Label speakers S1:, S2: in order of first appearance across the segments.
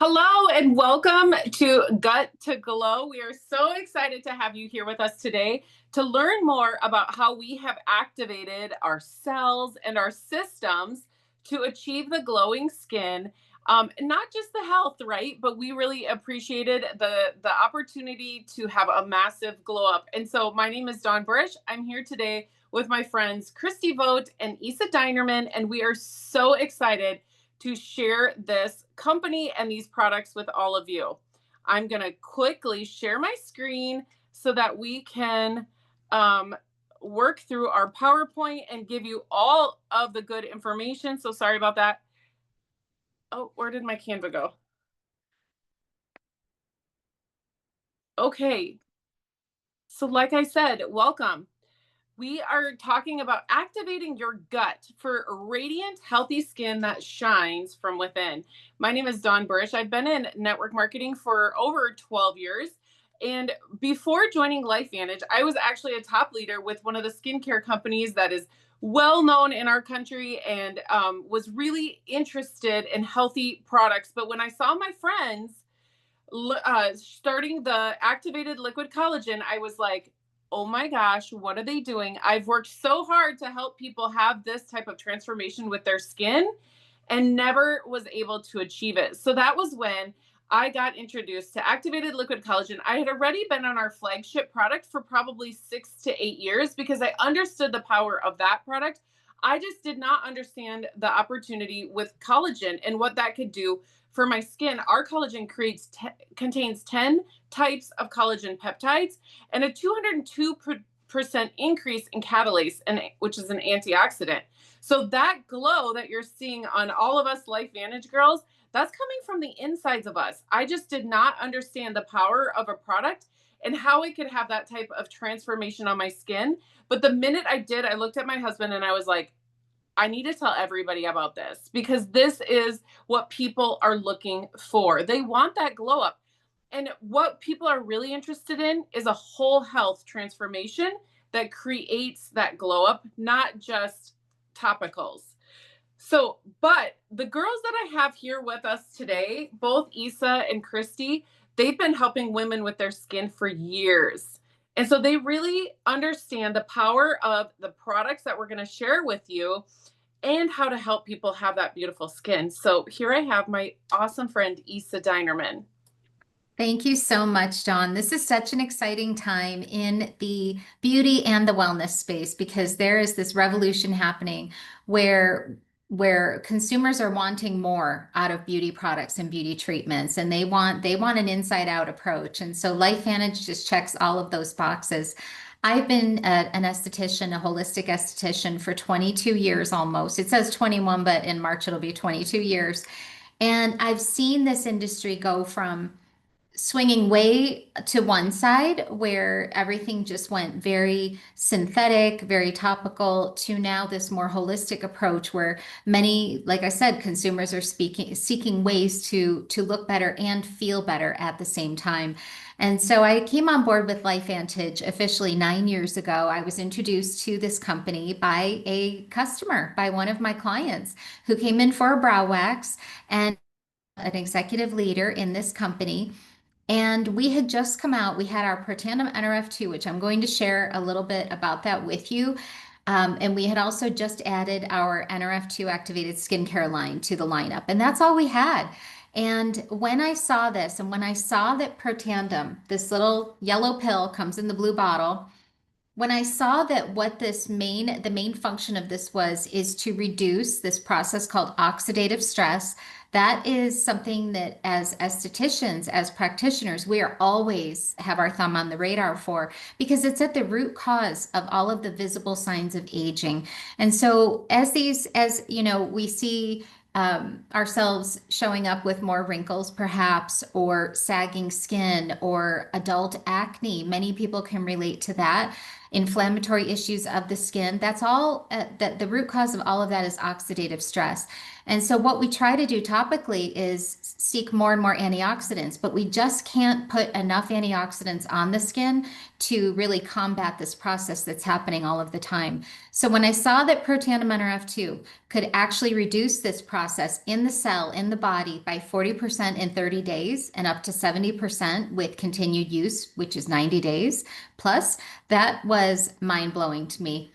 S1: Hello and welcome to Gut to Glow. We are so excited to have you here with us today to learn more about how we have activated our cells and our systems to achieve the glowing skin. Not just the health, right? But we really appreciated the opportunity to have a massive glow up. And so my name is Dawn Burish. I'm here today with my friends CHRISTI VOGT and Isa DINERMAN, and we are so excited to share this company and these products with all of you. I'm going to quickly share my screen so that we can work through our PowerPoint and give you all of the good information. So sorry about that. Oh, where did my Canva go? Okay. So like I said, welcome. We are talking about activating your gut for radiant, healthy skin that shines from within. My name is Dawn Burish. I've been in network marketing for over 12 years. And before joining LifeVantage, I was actually a top leader with one of the skincare companies that is well known in our country and was really interested in healthy products. But when I saw my friends starting the activated liquid collagen, I was like, oh my gosh, what are they doing? I've worked so hard to help people have this type of transformation with their skin and never was able to achieve it. So that was when I got introduced to activated liquid collagen. I had already been on our flagship product for probably 6 to 8 years because I understood the power of that product. I just did not understand the opportunity with collagen and what that could do for my skin. Our collagen contains 10 types of collagen peptides and a 202% increase in catalase, which is an antioxidant. So that glow that you're seeing on all of us LifeVantage girls, that's coming from the insides of us. I just did not understand the power of a product and how it could have that type of transformation on my skin. But the minute I did, I looked at my husband and I was like, I need to tell everybody about this because this is what people are looking for. They want that glow up. And what people are really interested in is a whole health transformation that creates that glow up, not just topicals. So, but the girls that I have here with us today, both Isa and CHRISTI, they've been helping women with their skin for years. And so they really understand the power of the products that we're going to share with you and how to help people have that beautiful skin. So here I have my awesome friend, Isa DINERMAN.
S2: Thank you so much, Dawn. This is such an exciting time in the beauty and the wellness space because there is this revolution happening where consumers are wanting more out of beauty products and beauty treatments, and they want an inside out approach. And so LifeVantage just checks all of those boxes. I've been an esthetician, a holistic esthetician for 22 years almost. It says 21, but in March it'll be 22 years. And I've seen this industry go from swinging way to one side where everything just went very synthetic, very topical, to now this more holistic approach where many, like I said, consumers are seeking ways to look better and feel better at the same time. And so I came on board with LifeVantage officially 9 years ago. I was introduced to this company by a customer, by one of my clients who came in for a brow wax, and an executive leader in this company. And we had just come out, we had our Protandim NRF2, which I'm going to share a little bit about that with you. And we had also just added our NRF2 activated skincare line to the lineup. And that's all we had. And when I saw this, and when I saw that Protandim, this little yellow pill comes in the blue bottle, when I saw that what the main function of this was, is to reduce this process called oxidative stress. That is something that as estheticians, as practitioners, we are always have our thumb on the radar for, because it's at the root cause of all of the visible signs of aging. And so as you know, we see ourselves showing up with more wrinkles, perhaps, or sagging skin or adult acne. Many people can relate to that. inflammatory issues of the skin. That's all, the root cause of all of that is oxidative stress. And so what we try to do topically is seek more and more antioxidants, but we just can't put enough antioxidants on the skin to really combat this process that's happening all of the time. So when I saw that Protandim NRF2 could actually reduce this process in the cell, in the body by 40% in 30 days and up to 70% with continued use, which is 90 days plus, that was mind-blowing to me.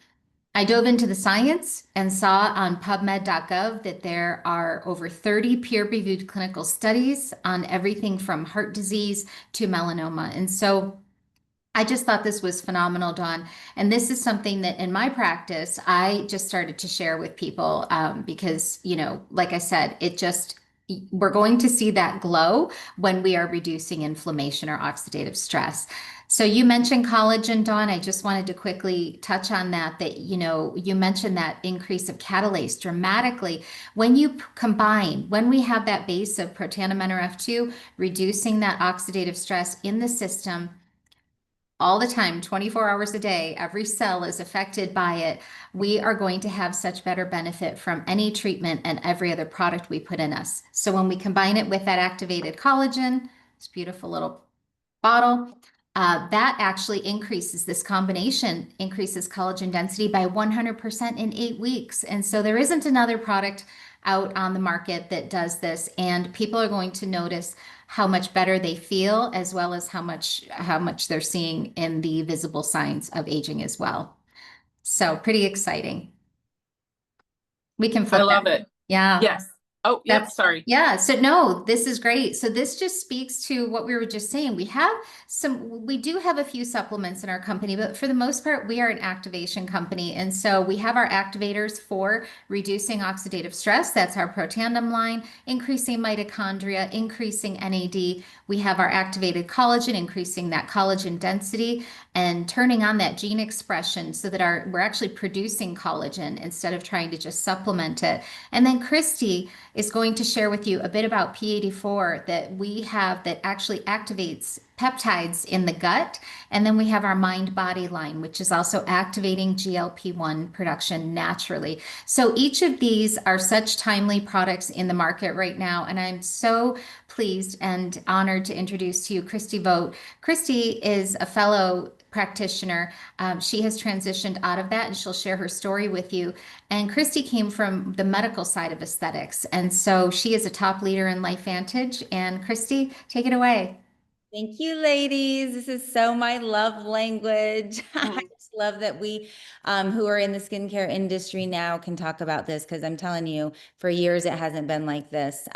S2: I dove into the science and saw on PubMed.gov that there are over 30 peer-reviewed clinical studies on everything from heart disease to melanoma. And so I just thought this was phenomenal, Dawn. And this is something that in my practice, I just started to share with people because, like I said, we're going to see that glow when we are reducing inflammation or oxidative stress. So you mentioned collagen, Dawn. I just wanted to quickly touch on that, you mentioned that increase of catalase dramatically. When you combine, when we have that base of Protandim NRF2, reducing that oxidative stress in the system, all the time, 24 hours a day, every cell is affected by it. We are going to have such better benefit from any treatment and every other product we put in us. So when we combine it with that activated collagen, this beautiful little bottle, that actually this combination increases collagen density by 100% in 8 weeks. And so there isn't another product out on the market that does this. And people are going to notice how much better they feel, as well as how much they're seeing in the visible signs of aging as well. So pretty exciting. We can
S1: I
S2: flip
S1: love
S2: that.
S1: it.
S2: Yeah.
S1: Yes. Oh, yep. Sorry.
S2: Yeah. So no, this is great. So this just speaks to what we were just saying. We do have a few supplements in our company, but for the most part, we are an activation company. And so we have our activators for reducing oxidative stress. That's our Protandim line, increasing mitochondria, increasing NAD. We have our activated collagen, increasing that collagen density and turning on that gene expression so that we're actually producing collagen instead of trying to just supplement it. And then CHRISTI is going to share with you a bit about P84 that we have that actually activates peptides in the gut. And then we have our mind body line, which is also activating GLP-1 production naturally. So each of these are such timely products in the market right now. And I'm so pleased and honored to introduce to you CHRISTI VOGT. CHRISTI is a fellow practitioner. She has transitioned out of that and she'll share her story with you. And CHRISTI came from the medical side of aesthetics. And so she is a top leader in LifeVantage. And CHRISTI, take it away.
S3: Thank you, ladies. This is so my love language. I just love that we, who are in the skincare industry now, can talk about this because I'm telling you, for years it hasn't been like this.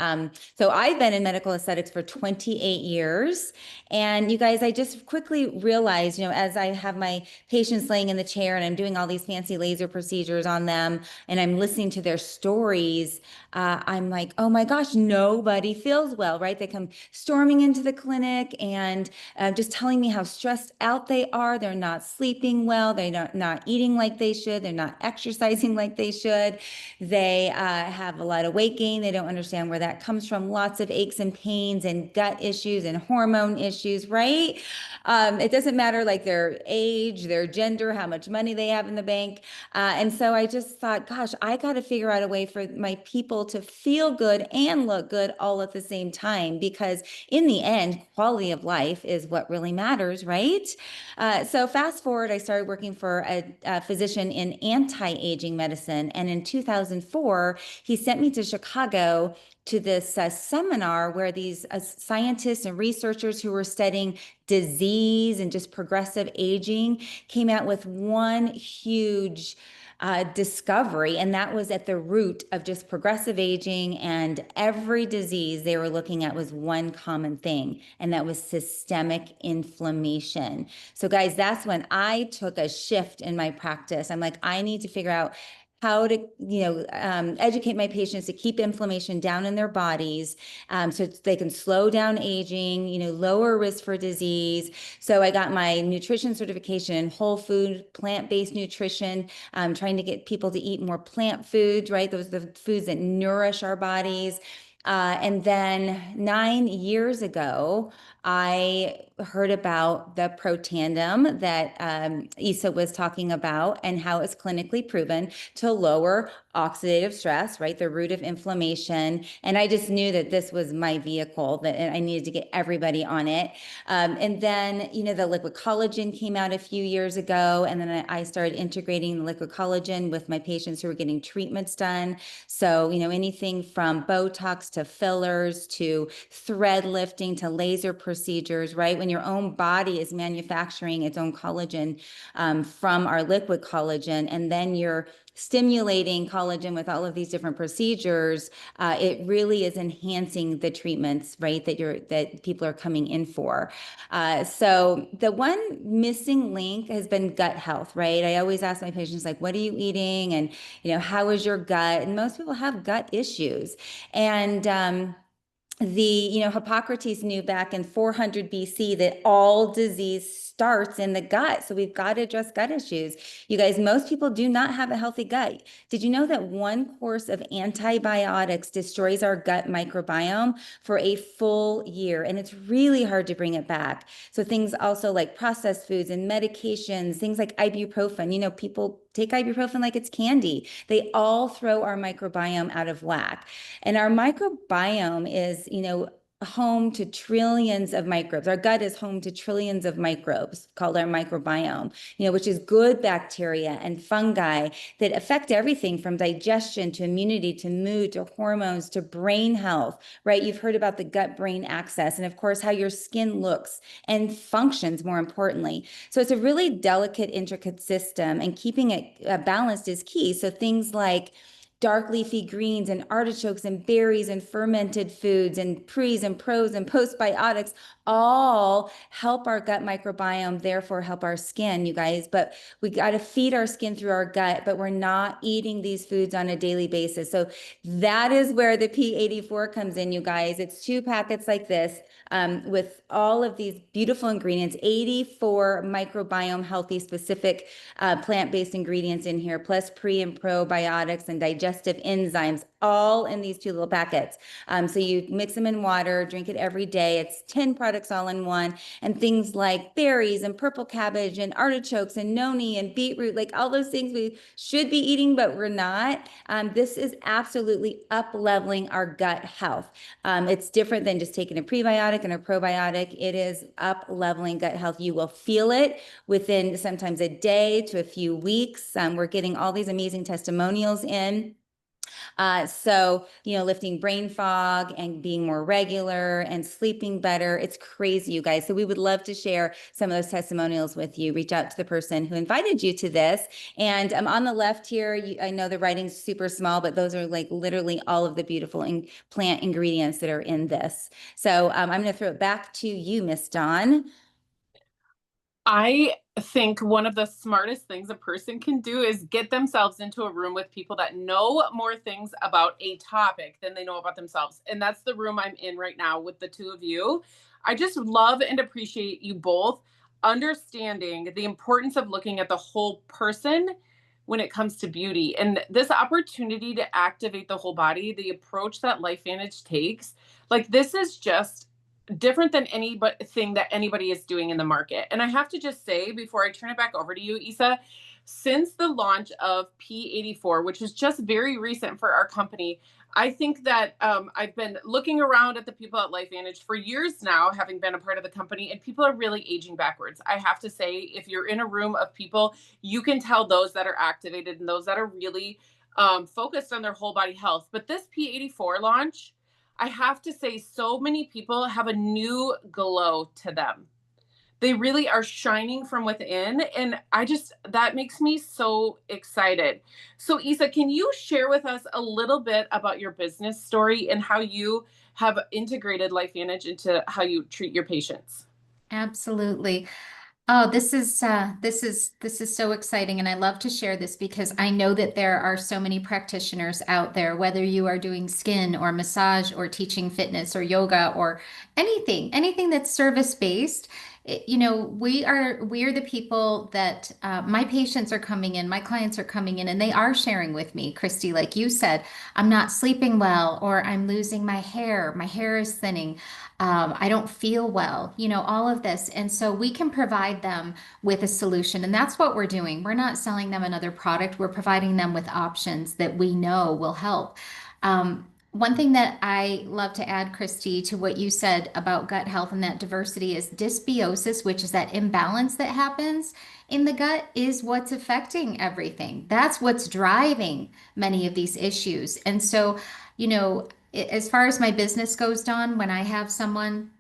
S3: So I've been in medical aesthetics for 28 years. And you guys, I just quickly realized, as I have my patients laying in the chair and I'm doing all these fancy laser procedures on them and I'm listening to their stories, I'm like, oh my gosh, nobody feels well, right? They come storming into the clinic and just telling me how stressed out they are. They're not sleeping well. They're not eating like they should. They're not exercising like they should. They have a lot of weight gain. They don't understand where that comes from. Lots of aches and pains and gut issues and hormone issues, right? It doesn't matter like their age, their gender, how much money they have in the bank. And so I just thought, gosh, I got to figure out a way for my people to feel good and look good all at the same time, because in the end, quality of life is what really matters, right? So fast forward, I started working for a physician in anti-aging medicine. And in 2004, he sent me to Chicago to this seminar where these scientists and researchers who were studying disease and just progressive aging came out with one huge discovery, and that was at the root of just progressive aging, and every disease they were looking at was one common thing, and that was systemic inflammation. So guys, that's when I took a shift in my practice. I'm like, I need to figure out how to, educate my patients to keep inflammation down in their bodies, so they can slow down aging, lower risk for disease. So I got my nutrition certification in whole food, plant-based nutrition, trying to get people to eat more plant foods, right? Those are the foods that nourish our bodies. And then 9 years ago, I heard about the Protandim that Isa was talking about and how it's clinically proven to lower oxidative stress, right? The root of inflammation. And I just knew that this was my vehicle, that I needed to get everybody on it. And then, the liquid collagen came out a few years ago. And then I started integrating the liquid collagen with my patients who were getting treatments done. So, anything from Botox to fillers to thread lifting to laser procedures, right? When your own body is manufacturing its own collagen from our liquid collagen, and then you're stimulating collagen with all of these different procedures, it really is enhancing the treatments, right, that people are coming in for. So the one missing link has been gut health, right? I always ask my patients, like, what are you eating? And, how is your gut? And most people have gut issues. And Hippocrates knew back in 400 BC that all disease starts in the gut. So we've got to address gut issues. You guys, most people do not have a healthy gut. Did you know that one course of antibiotics destroys our gut microbiome for a full year? And it's really hard to bring it back. So things also like processed foods and medications, things like ibuprofen, people take ibuprofen like it's candy. They all throw our microbiome out of whack. And our microbiome is, home to trillions of microbes. Our gut is home to trillions of microbes called our microbiome, which is good bacteria and fungi that affect everything from digestion to immunity to mood to hormones to brain health, right? You've heard about the gut-brain axis and of course how your skin looks and functions, more importantly. So it's a really delicate, intricate system, and keeping it balanced is key. So things like dark leafy greens and artichokes and berries and fermented foods and pres and pros and postbiotics all help our gut microbiome, therefore help our skin, you guys. But we got to feed our skin through our gut, but we're not eating these foods on a daily basis. So that is where the P84 comes in, you guys. It's 2 packets like this with all of these beautiful ingredients, 84 microbiome healthy specific plant-based ingredients in here, plus pre and probiotics and digestive enzymes, all in these 2 little packets. So you mix them in water, drink it every day. It's 10 products all in one, and things like berries and purple cabbage and artichokes and noni and beetroot, like all those things we should be eating, but we're not. This is absolutely up-leveling our gut health. It's different than just taking a prebiotic and a probiotic. It is up-leveling gut health. You will feel it within sometimes a day to a few weeks. We're getting all these amazing testimonials in. So, lifting brain fog and being more regular and sleeping better. It's crazy, you guys. So we would love to share some of those testimonials with you. Reach out to the person who invited you to this. And on the left here, I know the writing's super small, but those are like literally all of the beautiful plant ingredients that are in this. So I'm going to throw it back to you, Miss Dawn.
S1: I think one of the smartest things a person can do is get themselves into a room with people that know more things about a topic than they know about themselves. And that's the room I'm in right now with the 2 of you. I just love and appreciate you both understanding the importance of looking at the whole person when it comes to beauty. And this opportunity to activate the whole body, the approach that LifeVantage takes, like this is just different than anything that anybody is doing in the market. And I have to just say, before I turn it back over to you, Isa, since the launch of P84, which is just very recent for our company, I think that I've been looking around at the people at LifeVantage for years now, having been a part of the company, and people are really aging backwards. I have to say, if you're in a room of people, you can tell those that are activated and those that are really focused on their whole body health. But this P84 launch, I have to say, so many people have a new glow to them. They really are shining from within. And that makes me so excited. So Isa, can you share with us a little bit about your business story and how you have integrated LifeVantage into how you treat your patients?
S2: Absolutely. Oh, this is so exciting, and I love to share this because I know that there are so many practitioners out there, whether you are doing skin or massage or teaching fitness or yoga or anything that's service-based. we're the people that my patients are coming in, my clients are coming in, and they are sharing with me, Christy, like you said, I'm not sleeping well, or I'm losing my hair is thinning, I don't feel well, all of this. And so we can provide them with a solution. And that's what we're doing. We're not selling them another product. We're providing them with options that we know will help. One thing that I love to add, Christy, to what you said about gut health and that diversity is dysbiosis, which is that imbalance that happens in the gut, is what's affecting everything. That's what's driving many of these issues. And so, as far as my business goes, Dawn, when I have someone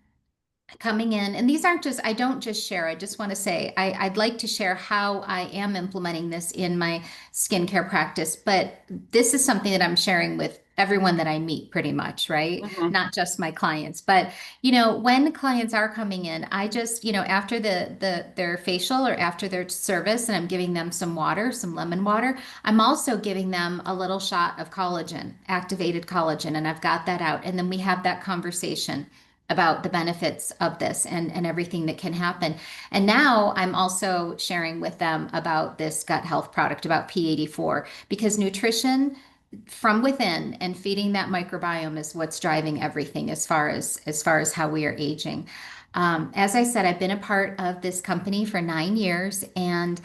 S2: coming in, and these aren't just, I don't just share, I just want to say, I'd like to share how I am implementing this in my skincare practice, but this is something that I'm sharing with everyone that I meet pretty much, right?
S1: Mhm.
S2: Not just my clients, but when clients are coming in, I just, after their facial or after their service, and I'm giving them some water, some lemon water, I'm also giving them a little shot of collagen, activated collagen, and I've got that out. And then we have that conversation about the benefits of this and everything that can happen. And now I'm also sharing with them about this gut health product, about P84, because nutrition from within and feeding that microbiome is what's driving everything as far as how we are aging. As I said, I've been a part of this company for 9 years, and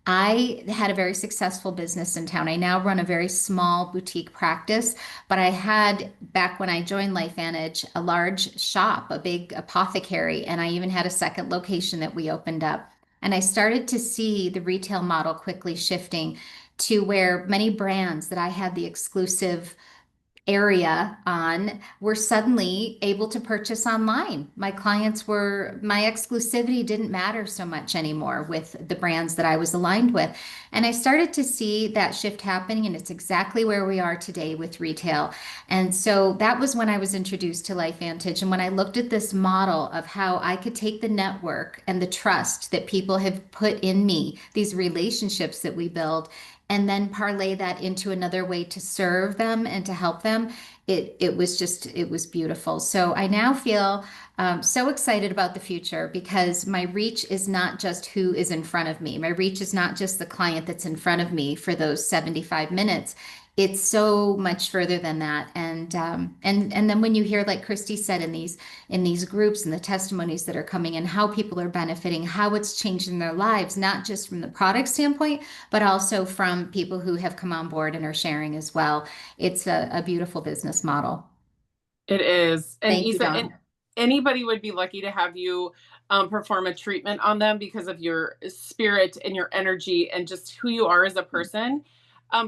S2: I had a very successful business in town. I now run a very small boutique practice, but I had, back when I joined LifeVantage, a large shop, a big apothecary, and I even had a second location that we opened up. And I started to see the retail model quickly shifting to where many brands that I had the exclusive area on were suddenly able to purchase online. My exclusivity didn't matter so much anymore with the brands that I was aligned with. And I started to see that shift happening, and it's exactly where we are today with retail. And so that was when I was introduced to LifeVantage. And when I looked at this model of how I could take the network and the trust that people have put in me, these relationships that we build, and then parlay that into another way to serve them and to help them, it was beautiful. So I now feel so excited about the future, because my reach is not just who is in front of me. My reach is not just the client that's in front of me for those 75 minutes. It's so much further than that. And then when you hear, like Christy said, in these groups and the testimonies that are coming in, how people are benefiting, how it's changing their lives, not just from the product standpoint, but also from people who have come on board and are sharing as well. It's a beautiful business model.
S1: It is. And
S2: Thank you,
S1: Isa, and
S2: Dawn.
S1: anybody would be lucky to have you perform a treatment on them because of your spirit and your energy and just who you are as a person.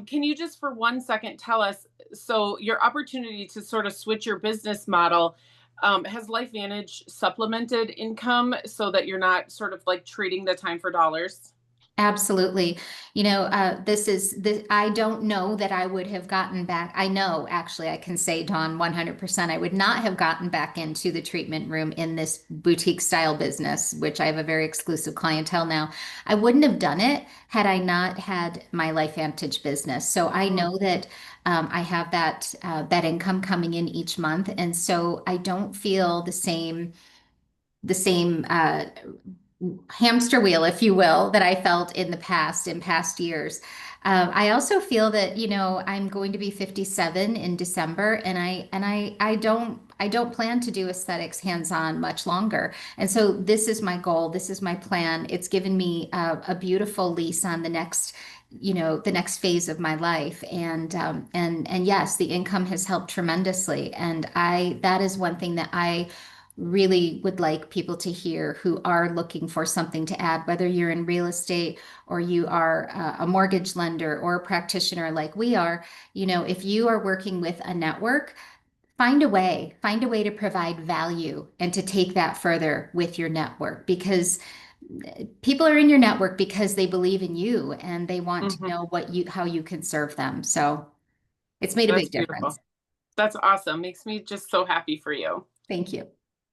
S1: Can you just for 1 second tell us, so your opportunity to sort of switch your business model, has LifeVantage supplemented income so that you're not sort of like trading the time for dollars?
S2: Absolutely. I don't know that I would have gotten back. I know, actually, I can say, Dawn, 100%, I would not have gotten back into the treatment room in this boutique style business, which I have a very exclusive clientele now. I wouldn't have done it had I not had my LifeVantage business. So I
S1: Mm.
S2: know that I have that income coming in each month, and so I don't feel the same hamster wheel, if you will, that I felt in past years. I also feel that, I'm going to be 57 in December, and I don't plan to do aesthetics hands-on much longer. And so this is my goal. This is my plan. It's given me a beautiful lease on the next phase of my life. And yes, the income has helped tremendously. And that is one thing that I really would like people to hear who are looking for something to add, whether you're in real estate or you are a mortgage lender or a practitioner like we are. If you are working with a network, find a way to provide value and to take that further with your network, because people are in your network because they believe in you and they want to
S1: Mhm.
S2: know how you can serve them. So it's made a
S1: That's
S2: big
S1: beautiful.
S2: difference.
S1: That's awesome. Makes me just so happy for you.
S2: Thank you.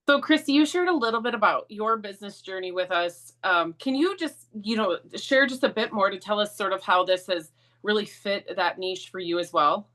S1: So, Christy, you shared a little bit about your business journey with us. Can you just, share just a bit more to tell us sort of how this has really fit that niche for you as well?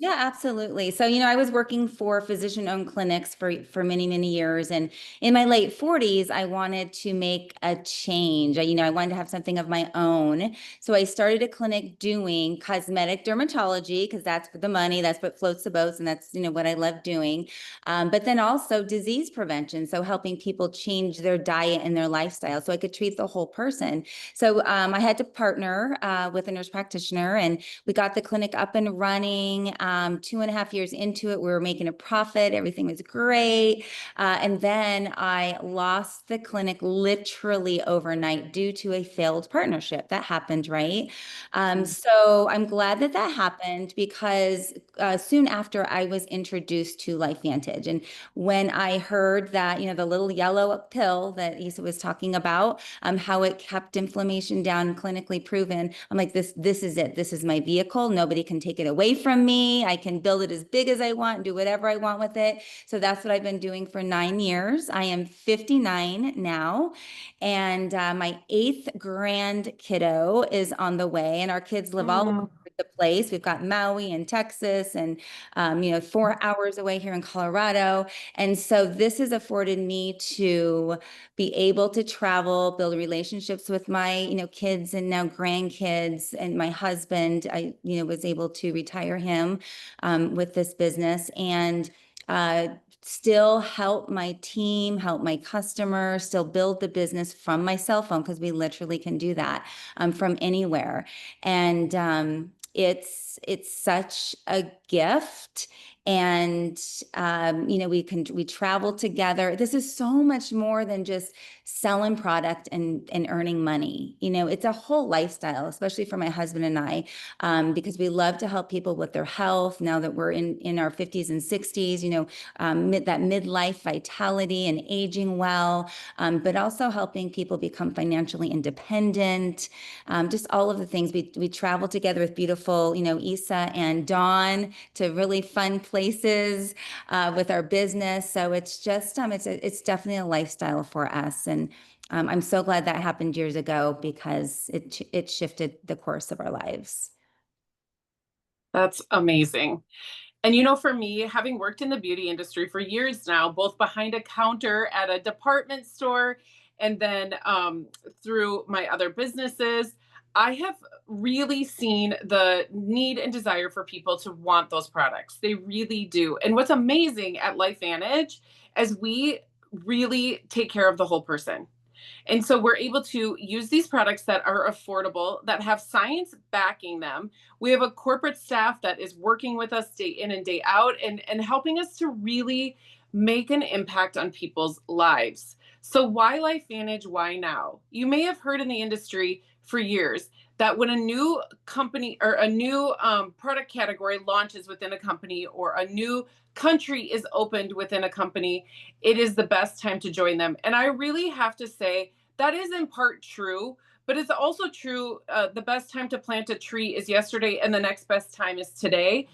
S3: Yeah, absolutely. So, I was working for physician-owned clinics for many, many years. And in my late 40s, I wanted to make a change. I wanted to have something of my own. So I started a clinic doing cosmetic dermatology because that's the money, that's what floats the boats, and that's, what I love doing. But then also disease prevention. So helping people change their diet and their lifestyle so I could treat the whole person. So I had to partner with a nurse practitioner, and we got the clinic up and running. 2.5 years into it, we were making a profit. Everything was great. And then I lost the clinic literally overnight due to a failed partnership. That happened, right? So I'm glad that happened because soon after I was introduced to LifeVantage. And when I heard that, the little yellow pill that Isa was talking about, how it kept inflammation down, clinically proven, I'm like, this is it. This is my vehicle. Nobody can take it away from me. I can build it as big as I want and do whatever I want with it. So that's what I've been doing for 9 years. I am 59 now, and my 8th grand kiddo is on the way, and our kids live all over the place. We've got Maui and Texas and, 4 hours away here in Colorado. And so this has afforded me to be able to travel, build relationships with my, kids and now grandkids, and my husband. I, was able to retire him with this business, and still help my team, help my customers, still build the business from my cell phone, because we literally can do that from anywhere. And it's such a gift. And we travel together. This is so much more than just selling product and earning money. It's a whole lifestyle, especially for my husband and I, because we love to help people with their health now that we're in our 50s and 60s, that midlife vitality and aging well, but also helping people become financially independent. Just all of the things. We travel together with beautiful, Isa and Dawn, to really fun places with our business. So it's just it's definitely a lifestyle for us. And I'm so glad that happened years ago because it shifted the course of our lives.
S1: That's amazing. And for me, having worked in the beauty industry for years now, both behind a counter at a department store and then through my other businesses, I have really seen the need and desire for people to want those products. They really do. And what's amazing at LifeVantage is we really take care of the whole person. And so we're able to use these products that are affordable, that have science backing them. We have a corporate staff that is working with us day in and day out and helping us to really make an impact on people's lives. So why LifeVantage? Why now? You may have heard in the industry for years that when a new company or a new product category launches within a company, or a new country is opened within a company, it is the best time to join them. And I really have to say that is in part true, but it's also true. The best time to plant a tree is yesterday, and the next best time is today.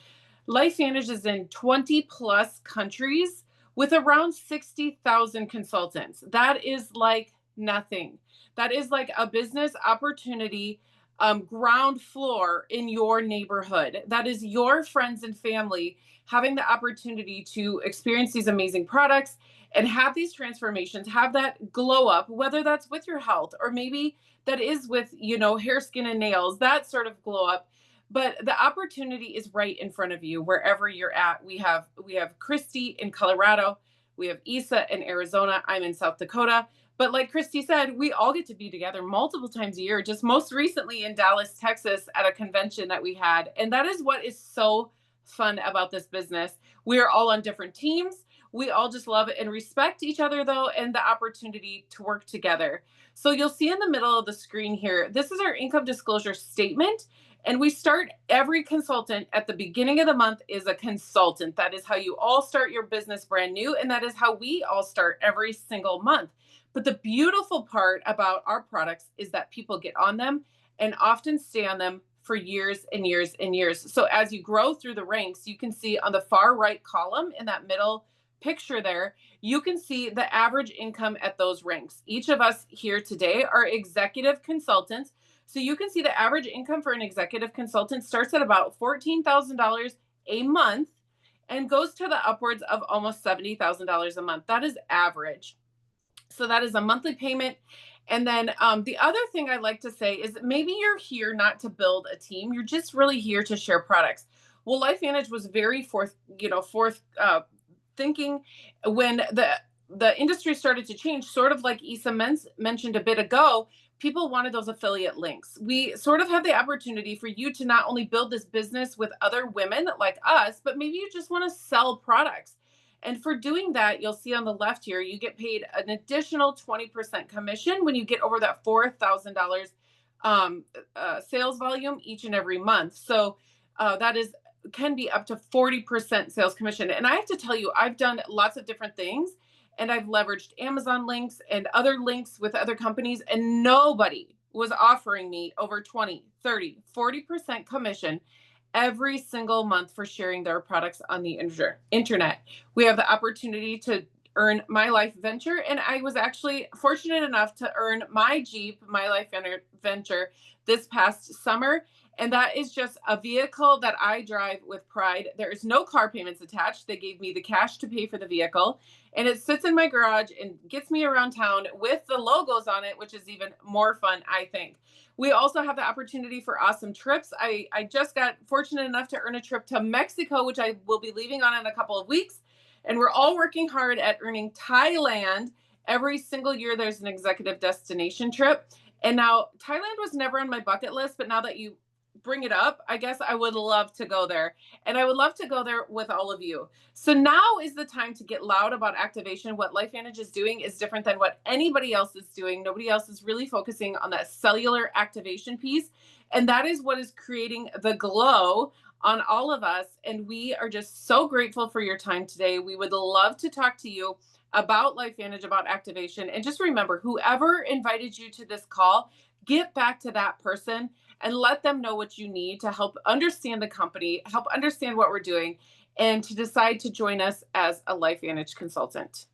S1: LifeVantage is in 20 plus countries with around 60,000 consultants. That is like nothing. That is like a business opportunity, ground floor in your neighborhood. That is your friends and family having the opportunity to experience these amazing products and have these transformations, have that glow up, whether that's with your health or maybe that is with, hair, skin, and nails, that sort of glow up. But the opportunity is right in front of you wherever you're at. We have Christy in Colorado. We have Isa in Arizona. I'm in South Dakota. But like Christy said, we all get to be together multiple times a year, just most recently in Dallas, Texas, at a convention that we had. And that is what is so fun about this business. We are all on different teams. We all just love and respect each other, though, and the opportunity to work together. So you'll see in the middle of the screen here, this is our income disclosure statement. And we start every consultant at the beginning of the month is a consultant. That is how you all start your business brand new. And that is how we all start every single month. But the beautiful part about our products is that people get on them and often stay on them for years and years and years. So as you grow through the ranks, you can see on the far right column in that middle picture there, you can see the average income at those ranks. Each of us here today are executive consultants. So you can see the average income for an executive consultant starts at about $14,000 a month and goes to the upwards of almost $70,000 a month. That is average. So that is a monthly payment. And then the other thing I like to say is that maybe you're here not to build a team. You're just really here to share products. Well, LifeVantage was very forth thinking when the industry started to change, sort of like Isa mentioned a bit ago. People wanted those affiliate links. We sort of have the opportunity for you to not only build this business with other women like us, but maybe you just want to sell products. And for doing that, you'll see on the left here, you get paid an additional 20% commission when you get over that $4,000 sales volume each and every month. So that can be up to 40% sales commission. And I have to tell you, I've done lots of different things, and I've leveraged Amazon links and other links with other companies, and nobody was offering me over 20, 30, 40% commission every single month for sharing their products on the internet. We have the opportunity to earn My Life Venture, and I was actually fortunate enough to earn my Jeep, My Life Venture, this past summer. And that is just a vehicle that I drive with pride. There is no car payments attached. They gave me the cash to pay for the vehicle, and it sits in my garage and gets me around town with the logos on it, which is even more fun, I think. We also have the opportunity for awesome trips. I just got fortunate enough to earn a trip to Mexico, which I will be leaving on in a couple of weeks. And we're all working hard at earning Thailand. Every single year, there's an executive destination trip. And now Thailand was never on my bucket list, but now that you bring it up, I guess I would love to go there. And I would love to go there with all of you. So now is the time to get loud about activation. What LifeVantage is doing is different than what anybody else is doing. Nobody else is really focusing on that cellular activation piece. And that is what is creating the glow on all of us. And we are just so grateful for your time today. We would love to talk to you about LifeVantage, about activation. And just remember, whoever invited you to this call, get back to that person and let them know what you need to help understand the company, help understand what we're doing, and to decide to join us as a LifeVantage consultant.